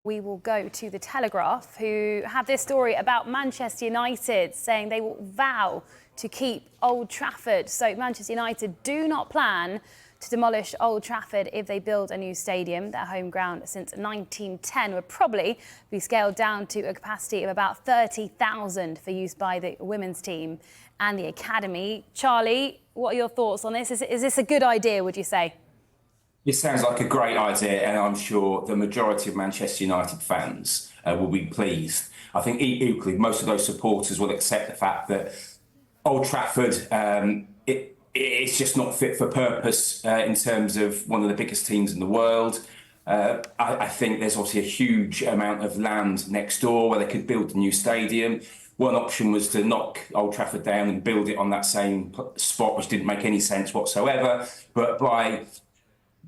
We will go to the Telegraph, who have this story about Manchester United saying they will vow to keep Old Trafford. So Manchester United do not plan to demolish Old Trafford if they build a new stadium. Their home ground since 1910 would probably be scaled down to a capacity of about 30,000 for use by the women's team and the academy. Charlie, what are your thoughts on this? Is this a good idea, would you say? It sounds like a great idea, and I'm sure the majority of Manchester United fans will be pleased. I think equally, most of those supporters will accept the fact that Old Trafford, it's just not fit for purpose in terms of one of the biggest teams in the world. I think there's obviously a huge amount of land next door where they could build a new stadium. One option was to knock Old Trafford down and build it on that same spot, which didn't make any sense whatsoever. But by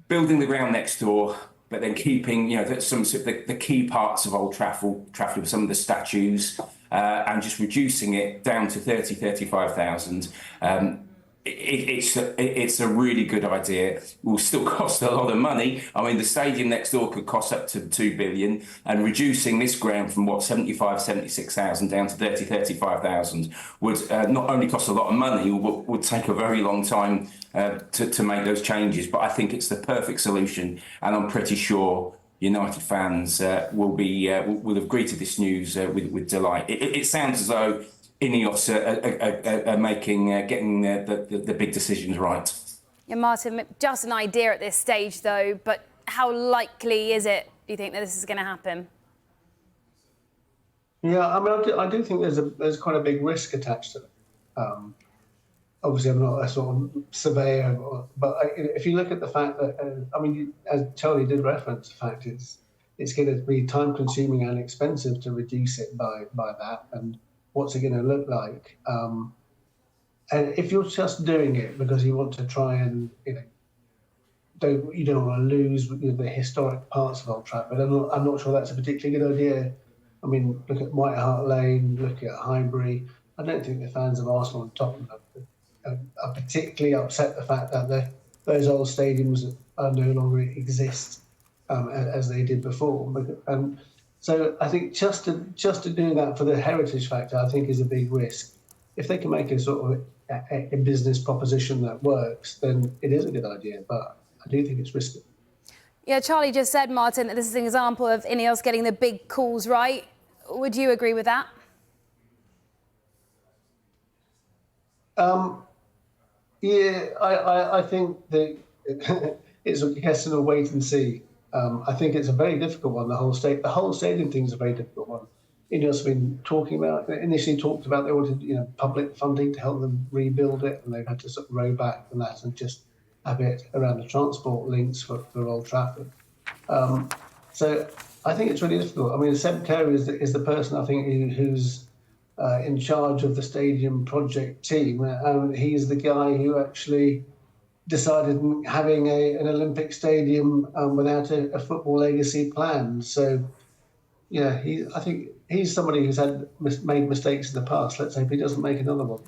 building the ground next door, but then keeping, some the key parts of Old Trafford, some of the statues, and just reducing it down to 35,000. It's a really good idea. It will still cost a lot of money. I mean, the stadium next door could cost up to 2 billion, and reducing this ground from 76,000 down to 35,000 would not only cost a lot of money, would take a very long time to make those changes. But I think it's the perfect solution, and I'm pretty sure United fans will have greeted this news with delight. It sounds as though Ineos are getting the big decisions right. Yeah, Martin, just an idea at this stage, though, but how likely is it, do you think, that this is going to happen? Yeah, I mean, I do think there's quite a big risk attached to it. Obviously, I'm not a sort of surveyor, but if you look at the fact that, as Charlie did reference, the fact it's going to be time-consuming and expensive to reduce it by that, and what's it going to look like? And if you're just doing it because you want to try and you don't want to lose the historic parts of Old Trafford, I'm not sure that's a particularly good idea. I mean, look at White Hart Lane, look at Highbury. I don't think the fans of Arsenal and Tottenham are particularly upset the fact that those old stadiums no longer exist as they did before. So I think just to do that for the heritage factor, I think is a big risk. If they can make a sort of a business proposition that works, then it is a good idea. But I do think it's risky. Yeah, Charlie just said, Martin, that this is an example of Ineos getting the big calls right. Would you agree with that? Yeah, I think that it's a question of wait and see. I think it's a very difficult one. The whole stadium thing is a very difficult one. Ineos have been initially talked about they wanted public funding to help them rebuild it, and they've had to sort of row back from that and just have it around the transport links for Old Trafford. So I think it's really difficult. I mean, Seb Kerr is the person I think who's in charge of the stadium project team, and he's the guy who actually decided having an Olympic stadium without a football legacy plan. So, yeah, I think he's somebody who's made mistakes in the past. Let's hope he doesn't make another one.